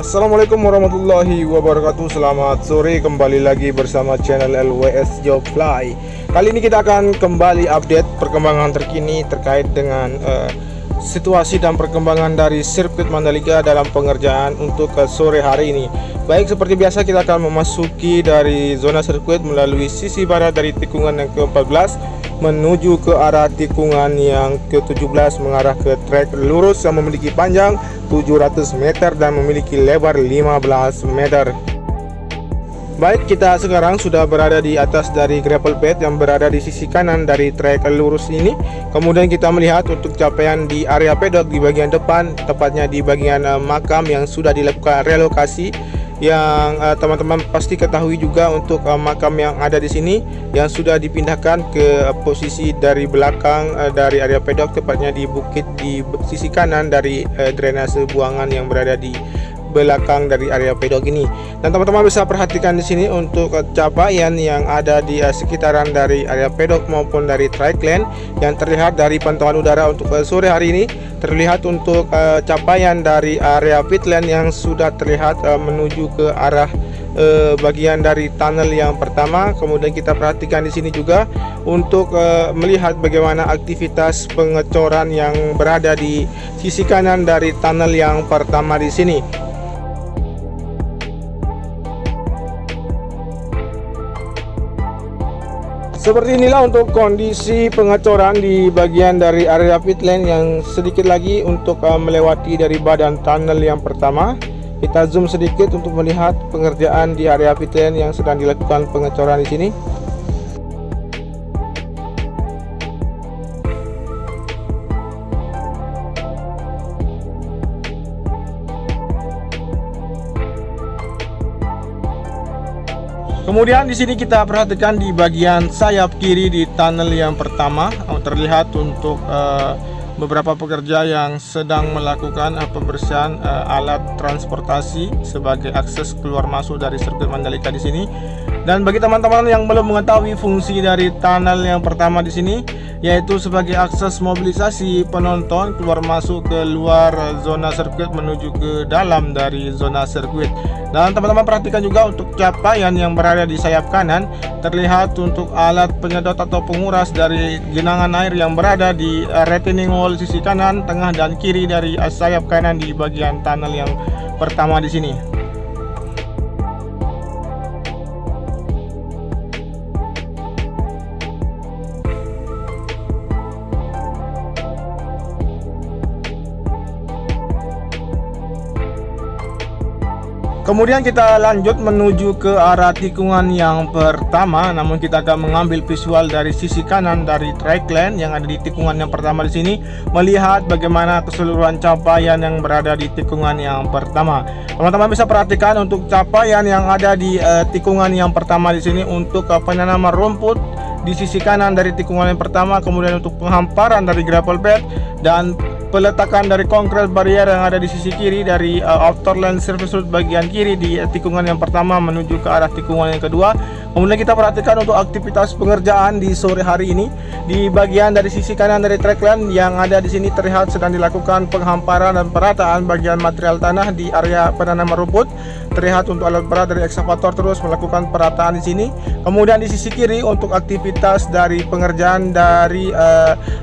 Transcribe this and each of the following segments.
Assalamualaikum warahmatullahi wabarakatuh. Selamat sore, kembali lagi bersama channel LWS Job Fly. Kali ini kita akan kembali update perkembangan terkini terkait dengan situasi dan perkembangan dari sirkuit Mandalika dalam pengerjaan untuk sore hari ini. Baik, seperti biasa kita akan memasuki dari zona sirkuit melalui sisi barat dari tikungan yang ke-14 menuju ke arah tikungan yang ke-17 mengarah ke trek lurus yang memiliki panjang 700 meter dan memiliki lebar 15 meter. Baik, kita sekarang sudah berada di atas dari gravel bed yang berada di sisi kanan dari trek lurus ini. Kemudian kita melihat untuk capaian di area pedok di bagian depan, tepatnya di bagian makam yang sudah dilakukan relokasi. Yang teman-teman pasti ketahui juga untuk makam yang ada di sini yang sudah dipindahkan ke posisi dari belakang dari area pedok, tepatnya di bukit di sisi kanan dari drainase buangan yang berada di belakang dari area pedok ini. Dan teman-teman bisa perhatikan di sini untuk capaian yang ada di sekitaran dari area pedok maupun dari trike lane yang terlihat dari pantauan udara untuk sore hari ini. Terlihat untuk capaian dari area pit lane yang sudah terlihat menuju ke arah bagian dari tunnel yang pertama. Kemudian kita perhatikan di sini juga untuk melihat bagaimana aktivitas pengecoran yang berada di sisi kanan dari tunnel yang pertama di sini. Seperti inilah untuk kondisi pengecoran di bagian dari area pit lane yang sedikit lagi untuk melewati dari badan tunnel yang pertama. Kita zoom sedikit untuk melihat pengerjaan di area pit lane yang sedang dilakukan pengecoran di sini. Kemudian di sini kita perhatikan di bagian sayap kiri di tunnel yang pertama terlihat untuk beberapa pekerja yang sedang melakukan pembersihan alat transportasi sebagai akses keluar masuk dari sirkuit Mandalika di sini. Dan bagi teman-teman yang belum mengetahui fungsi dari tunnel yang pertama di sini, yaitu sebagai akses mobilisasi penonton keluar masuk ke luar zona sirkuit menuju ke dalam dari zona sirkuit. Dan teman-teman perhatikan juga untuk capaian yang berada di sayap kanan, terlihat untuk alat penyedot atau penguras dari genangan air yang berada di retaining wall sisi kanan, tengah dan kiri dari sayap kanan di bagian tunnel yang pertama di sini. Kemudian kita lanjut menuju ke arah tikungan yang pertama, namun kita akan mengambil visual dari sisi kanan dari trike lane yang ada di tikungan yang pertama di sini, melihat bagaimana keseluruhan capaian yang berada di tikungan yang pertama. Teman-teman bisa perhatikan untuk capaian yang ada di tikungan yang pertama di sini untuk penanaman rumput di sisi kanan dari tikungan yang pertama, kemudian untuk penghamparan dari gravel bed dan peletakan dari konkret barrier yang ada di sisi kiri dari outer lane service road bagian kiri di tikungan yang pertama menuju ke arah tikungan yang kedua. Kemudian kita perhatikan untuk aktivitas pengerjaan di sore hari ini di bagian dari sisi kanan dari track lane yang ada di sini terlihat sedang dilakukan penghamparan dan perataan bagian material tanah di area penanaman rumput. Terlihat untuk alat berat dari ekskavator terus melakukan perataan di sini. Kemudian di sisi kiri untuk aktivitas dari pengerjaan dari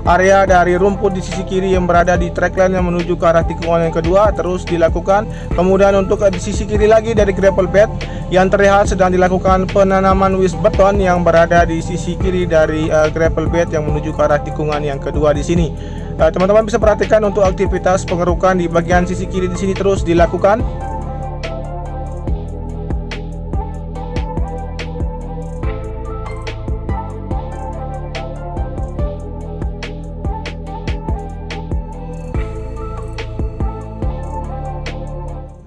area dari rumput di sisi kiri yang berada di track line yang menuju ke arah tikungan yang kedua terus dilakukan. Kemudian untuk di sisi kiri lagi dari gravel bed yang terlihat sedang dilakukan penanaman wis beton yang berada di sisi kiri dari gravel bed yang menuju ke arah tikungan yang kedua di sini. Teman-teman bisa perhatikan untuk aktivitas pengerukan di bagian sisi kiri di sini terus dilakukan.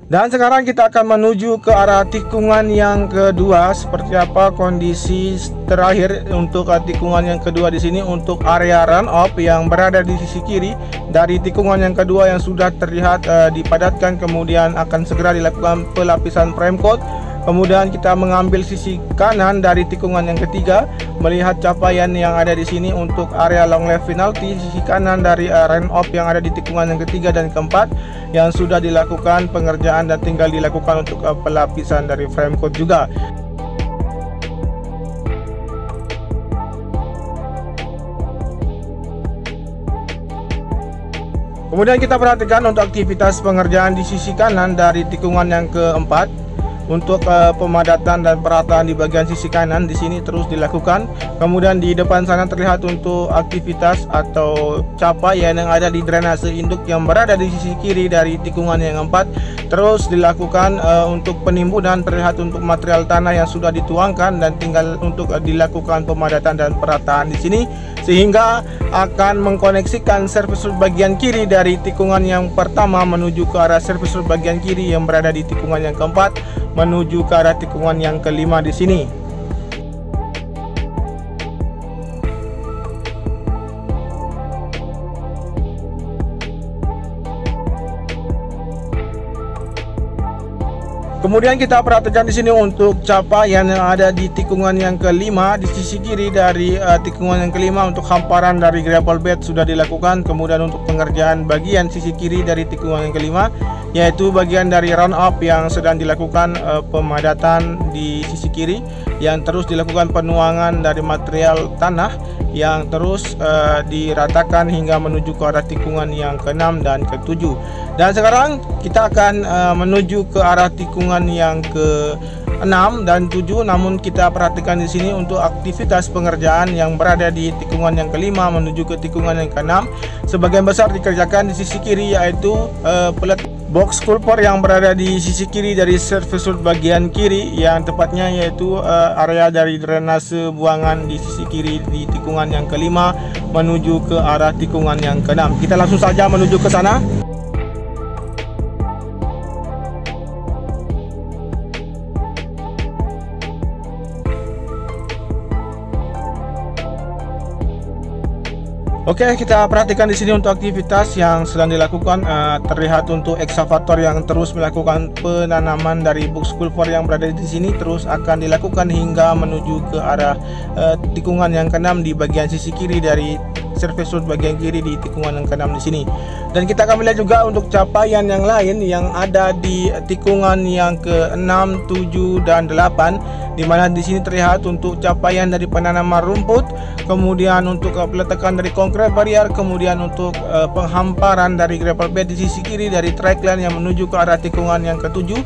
Dan sekarang kita akan menuju ke arah tikungan yang kedua. Seperti apa kondisi terakhir untuk tikungan yang kedua di sini untuk area run off yang berada di sisi kiri dari tikungan yang kedua yang sudah terlihat dipadatkan, kemudian akan segera dilakukan pelapisan frame coat. Kemudian kita mengambil sisi kanan dari tikungan yang ketiga, melihat capaian yang ada di sini untuk area long left penalty, sisi kanan dari run off yang ada di tikungan yang ketiga dan keempat yang sudah dilakukan pengerjaan dan tinggal dilakukan untuk pelapisan dari frame coat juga. Kemudian kita perhatikan untuk aktivitas pengerjaan di sisi kanan dari tikungan yang keempat. Untuk pemadatan dan perataan di bagian sisi kanan di sini terus dilakukan. Kemudian di depan sana terlihat untuk aktivitas atau capaian yang ada di drainase induk yang berada di sisi kiri dari tikungan yang keempat terus dilakukan untuk penimbunan. Terlihat untuk material tanah yang sudah dituangkan dan tinggal untuk dilakukan pemadatan dan perataan di sini, sehingga akan mengkoneksikan service road bagian kiri dari tikungan yang pertama menuju ke arah service road bagian kiri yang berada di tikungan yang keempat menuju ke arah tikungan yang kelima di sini. Kemudian kita perhatikan di sini untuk capaian yang ada di tikungan yang kelima di sisi kiri dari tikungan yang kelima untuk hamparan dari gravel bed sudah dilakukan. Kemudian untuk pengerjaan bagian sisi kiri dari tikungan yang kelima, yaitu bagian dari round up yang sedang dilakukan pemadatan di sisi kiri, yang terus dilakukan penuangan dari material tanah yang terus diratakan hingga menuju ke arah tikungan yang ke-6 dan ke-7. Dan sekarang kita akan menuju ke arah tikungan yang ke-6 dan 7. Namun kita perhatikan di sini untuk aktivitas pengerjaan yang berada di tikungan yang kelima menuju ke tikungan yang ke-6 sebagian besar dikerjakan di sisi kiri, yaitu box culvert yang berada di sisi kiri dari service road bagian kiri, yang tepatnya yaitu area dari drainase buangan di sisi kiri di tikungan yang kelima menuju ke arah tikungan yang ke-6. Kita langsung saja menuju ke sana. Oke, kita perhatikan di sini untuk aktivitas yang sedang dilakukan. Terlihat untuk eksavator yang terus melakukan penanaman dari box culvert yang berada di sini terus akan dilakukan hingga menuju ke arah tikungan yang ke-6 di bagian sisi kiri dari service road bagian kiri di tikungan yang ke-6 di sini. Dan kita akan melihat juga untuk capaian yang lain yang ada di tikungan yang ke-6, 7 dan 8, di mana di sini terlihat untuk capaian dari penanaman rumput, kemudian untuk peletakan dari concrete barrier, kemudian untuk penghamparan dari gravel bed di sisi kiri dari track line yang menuju ke arah tikungan yang ke-7.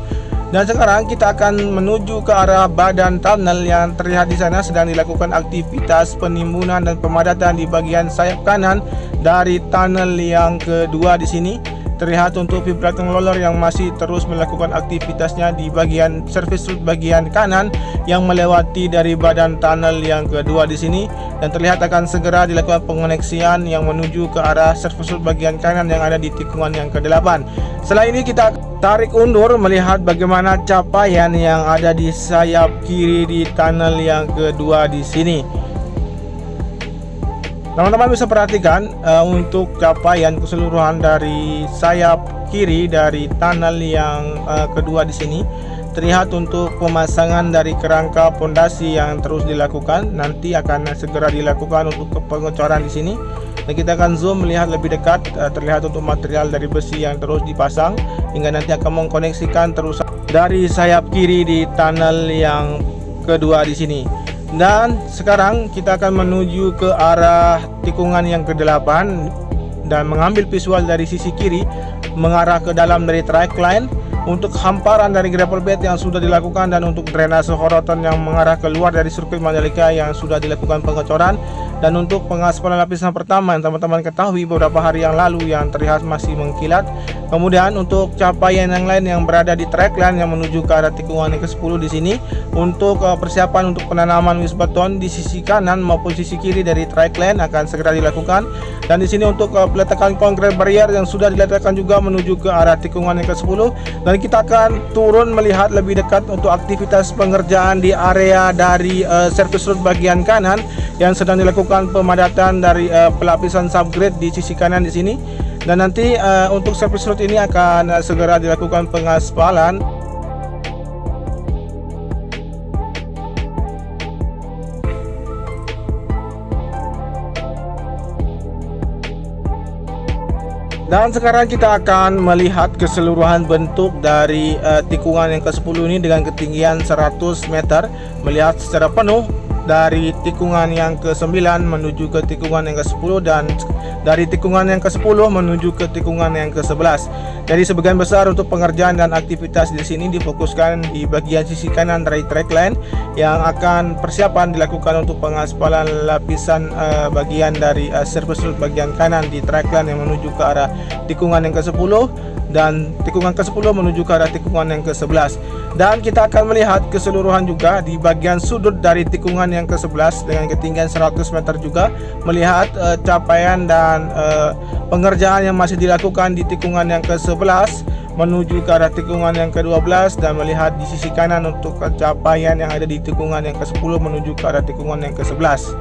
Dan sekarang kita akan menuju ke arah badan tunnel yang terlihat di sana sedang dilakukan aktivitas penimbunan dan pemadatan di bagian sayap kanan dari tunnel yang kedua di sini. Terlihat untuk vibrating roller yang masih terus melakukan aktivitasnya di bagian service road bagian kanan yang melewati dari badan tunnel yang kedua di sini, dan terlihat akan segera dilakukan pengoneksian yang menuju ke arah service road bagian kanan yang ada di tikungan yang ke-8. Setelah ini kita tarik undur melihat bagaimana capaian yang ada di sayap kiri di tunnel yang kedua di sini. Teman-teman bisa perhatikan untuk capaian keseluruhan dari sayap kiri dari tunnel yang kedua di sini. Terlihat untuk pemasangan dari kerangka pondasi yang terus dilakukan, nanti akan segera dilakukan untuk pengecoran di sini. Dan kita akan zoom melihat lebih dekat, terlihat untuk material dari besi yang terus dipasang hingga nanti akan mengkoneksikan terus dari sayap kiri di tunnel yang kedua di sini. Dan sekarang kita akan menuju ke arah tikungan yang ke-8 dan mengambil visual dari sisi kiri mengarah ke dalam dari track line untuk hamparan dari gravel bed yang sudah dilakukan, dan untuk drainase horoton yang mengarah keluar dari sirkuit Mandalika yang sudah dilakukan pengecoran, dan untuk pengaspalan lapisan pertama yang teman-teman ketahui beberapa hari yang lalu yang terlihat masih mengkilat. Kemudian untuk capaian yang lain yang berada di track line yang menuju ke arah tikungan yang ke-10 di sini untuk persiapan untuk penanaman wis beton di sisi kanan maupun sisi kiri dari track line akan segera dilakukan. Dan di sini untuk peletakan concrete barrier yang sudah diletakkan juga menuju ke arah tikungan yang ke-10. Dan kita akan turun melihat lebih dekat untuk aktivitas pengerjaan di area dari service road bagian kanan yang sedang dilakukan pemadatan dari pelapisan subgrade di sisi kanan di sini. Dan nanti untuk service road ini akan segera dilakukan pengaspalan. Dan sekarang kita akan melihat keseluruhan bentuk dari tikungan yang ke-10 ini dengan ketinggian 100 meter. Melihat secara penuh dari tikungan yang ke-9 menuju ke tikungan yang ke-10 dan dari tikungan yang ke-10 menuju ke tikungan yang ke-11. Jadi sebagian besar untuk pengerjaan dan aktivitas di sini difokuskan di bagian sisi kanan dari trackline yang akan persiapan dilakukan untuk pengaspalan lapisan bagian dari surface road bagian kanan di trackline yang menuju ke arah tikungan yang ke-10 dan tikungan ke-10 menuju ke arah tikungan yang ke-11. Dan kita akan melihat keseluruhan juga di bagian sudut dari tikungan yang ke-11 dengan ketinggian 100 meter juga, melihat capaian dan pengerjaan yang masih dilakukan di tikungan yang ke-11 menuju ke arah tikungan yang ke-12, dan melihat di sisi kanan untuk capaian yang ada di tikungan yang ke-10 menuju ke arah tikungan yang ke-11.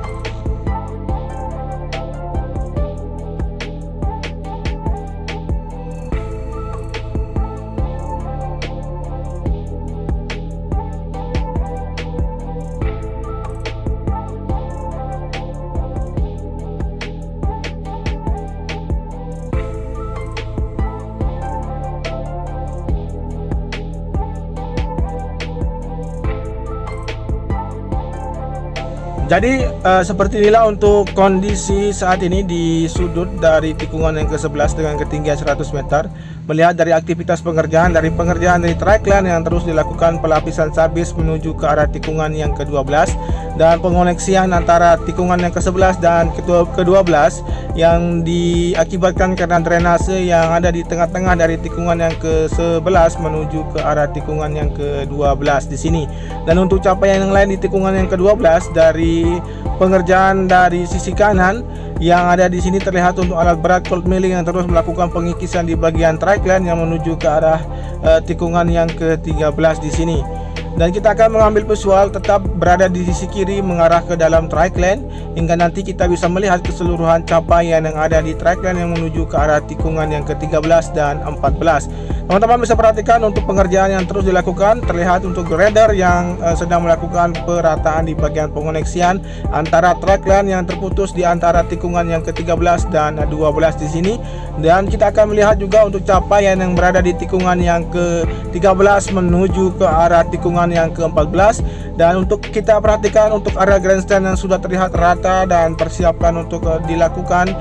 Jadi seperti inilah untuk kondisi saat ini di sudut dari tikungan yang ke-11 dengan ketinggian 100 meter. Melihat dari aktivitas pengerjaan dari trackline yang terus dilakukan pelapisan sabis menuju ke arah tikungan yang ke-12 dan pengoneksian antara tikungan yang ke-11 dan ke-12 yang diakibatkan karena drainase yang ada di tengah-tengah dari tikungan yang ke-11 menuju ke arah tikungan yang ke-12 di sini. Dan untuk capaian yang lain di tikungan yang ke-12 dari pengerjaan dari sisi kanan yang ada di sini terlihat untuk alat berat cold milling yang terus melakukan pengikisan di bagian trackline yang menuju ke arah tikungan yang ke-13 di sini. Dan kita akan mengambil visual tetap berada di sisi kiri mengarah ke dalam trackline hingga nanti kita bisa melihat keseluruhan capaian yang ada di trackline yang menuju ke arah tikungan yang ke-13 dan 14. Teman-teman bisa perhatikan untuk pengerjaan yang terus dilakukan, terlihat untuk grader yang sedang melakukan perataan di bagian pengoneksian antara trackline yang terputus di antara tikungan yang ke-13 dan 12 di sini. Dan kita akan melihat juga untuk capaian yang berada di tikungan yang ke-13 menuju ke arah tikungan yang ke-14. Dan untuk kita perhatikan untuk area grandstand yang sudah terlihat rata dan persiapan untuk dilakukan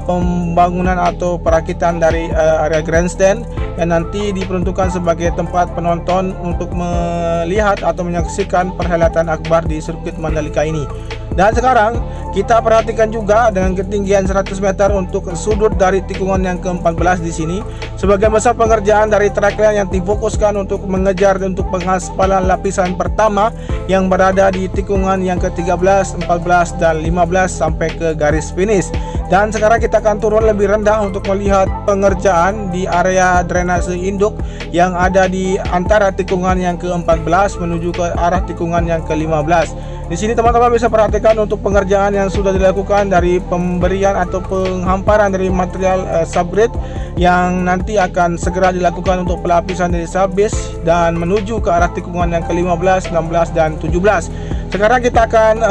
pembangunan atau perakitan dari area grandstand yang nanti diperuntukkan sebagai tempat penonton untuk melihat atau menyaksikan perhelatan akbar di sirkuit Mandalika ini. Dan sekarang kita perhatikan juga dengan ketinggian 100 meter untuk sudut dari tikungan yang ke-14 di sini. Sebagian besar pengerjaan dari trackline yang difokuskan untuk mengejar untuk pengaspalan lapisan pertama yang berada di tikungan yang ke-13, 14 dan 15 sampai ke garis finish. Dan sekarang kita akan turun lebih rendah untuk melihat pengerjaan di area drainase induk yang ada di antara tikungan yang ke-14 menuju ke arah tikungan yang ke-15. Di sini teman-teman bisa perhatikan untuk pengerjaan yang sudah dilakukan dari pemberian atau penghamparan dari material subgrade yang nanti akan segera dilakukan untuk pelapisan dari sabis dan menuju ke arah tikungan yang ke-15, 16 dan 17. Sekarang kita akan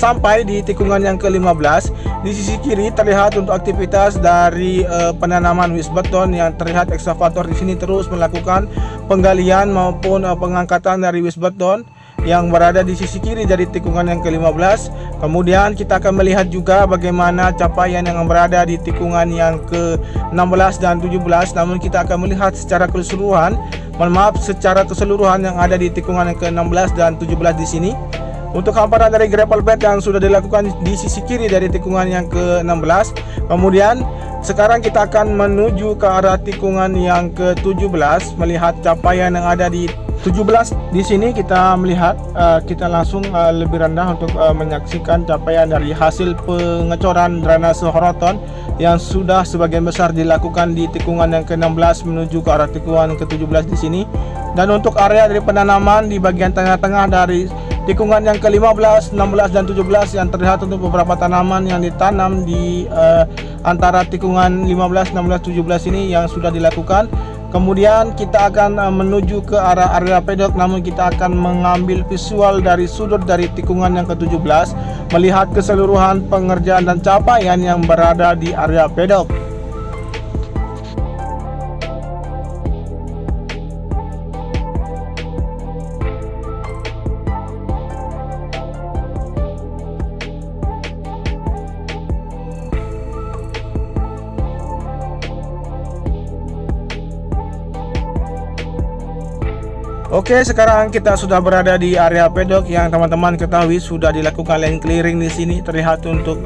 sampai di tikungan yang ke-15. Di sisi kiri terlihat untuk aktivitas dari penanaman wisbeton yang terlihat ekskavator di sini terus melakukan penggalian maupun pengangkatan dari wisbeton yang berada di sisi kiri dari tikungan yang ke-15. Kemudian kita akan melihat juga bagaimana capaian yang berada di tikungan yang ke-16 dan 17. Namun kita akan melihat secara keseluruhan, secara keseluruhan yang ada di tikungan yang ke-16 dan 17 di sini. Untuk hamparan dari gravel bed yang sudah dilakukan di sisi kiri dari tikungan yang ke-16. Kemudian sekarang kita akan menuju ke arah tikungan yang ke-17, melihat capaian yang ada di 17 di sini. Kita melihat kita langsung lebih rendah untuk menyaksikan capaian dari hasil pengecoran drainase horizontal yang sudah sebagian besar dilakukan di tikungan yang ke-16 menuju ke arah tikungan ke-17 di sini. Dan untuk area dari penanaman di bagian tengah-tengah dari tikungan yang ke-15, 16 dan 17 yang terlihat untuk beberapa tanaman yang ditanam di antara tikungan 15, 16, 17 ini yang sudah dilakukan. Kemudian kita akan menuju ke arah area pedok, namun kita akan mengambil visual dari sudut dari tikungan yang ke-17, melihat keseluruhan pengerjaan dan capaian yang berada di area pedok. Oke, sekarang kita sudah berada di area pedok yang teman-teman ketahui sudah dilakukan land clearing di sini. Terlihat untuk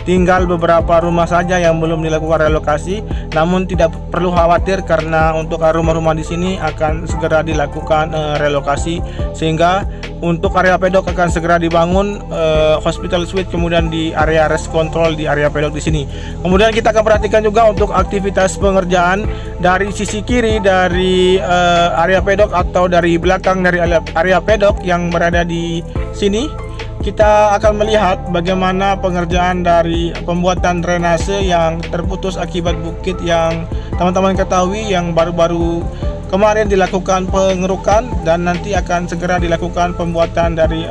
tinggal beberapa rumah saja yang belum dilakukan relokasi. Namun tidak perlu khawatir karena untuk rumah-rumah di sini akan segera dilakukan relokasi, sehingga untuk area pedok akan segera dibangun hospital suite, kemudian di area rest control di area pedok di sini. Kemudian kita akan perhatikan juga untuk aktivitas pengerjaan dari sisi kiri dari area pedok atau dari belakang dari area pedok yang berada di sini. Kita akan melihat bagaimana pengerjaan dari pembuatan drainase yang terputus akibat bukit yang teman-teman ketahui yang baru-baru kemarin dilakukan pengerukan, dan nanti akan segera dilakukan pembuatan dari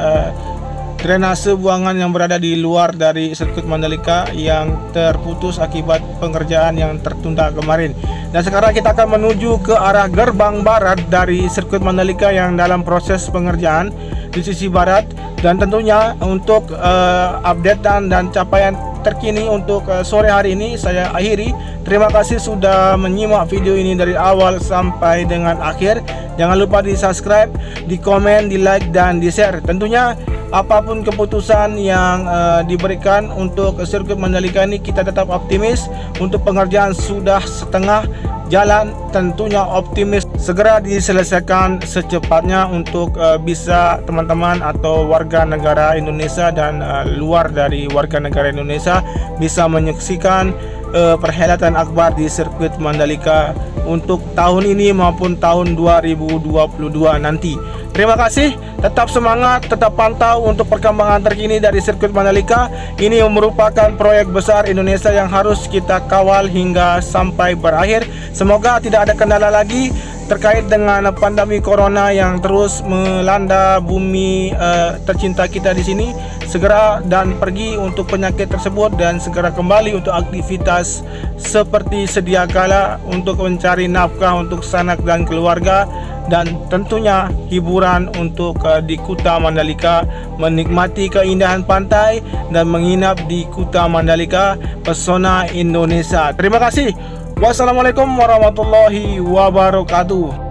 drainase buangan yang berada di luar dari sirkuit Mandalika yang terputus akibat pengerjaan yang tertunda kemarin. Dan sekarang kita akan menuju ke arah gerbang barat dari sirkuit Mandalika yang dalam proses pengerjaan di sisi barat. Dan tentunya untuk update dan capaian terkini untuk sore hari ini saya akhiri. Terima kasih sudah menyimak video ini dari awal sampai dengan akhir. Jangan lupa di subscribe, di komen, di like, dan di share. Tentunya apapun keputusan yang diberikan untuk sirkuit Mandalika ini, kita tetap optimis. Untuk pengerjaan sudah setengah jalan, tentunya optimis segera diselesaikan secepatnya untuk bisa teman-teman atau warga negara Indonesia dan luar dari warga negara Indonesia bisa menyaksikan perhelatan akbar di sirkuit Mandalika untuk tahun ini maupun tahun 2022 nanti. Terima kasih, tetap semangat, tetap pantau untuk perkembangan terkini dari sirkuit Mandalika. Ini merupakan proyek besar Indonesia yang harus kita kawal hingga sampai berakhir. Semoga tidak ada kendala lagi terkait dengan pandemi corona yang terus melanda bumi tercinta kita di sini. Segera dan pergi untuk penyakit tersebut dan segera kembali untuk aktivitas seperti sedia kala untuk mencari nafkah untuk sanak dan keluarga, dan tentunya hiburan untuk di Kuta Mandalika, menikmati keindahan pantai dan menginap di Kuta Mandalika, pesona Indonesia. Terima kasih. Wassalamualaikum warahmatullahi wabarakatuh.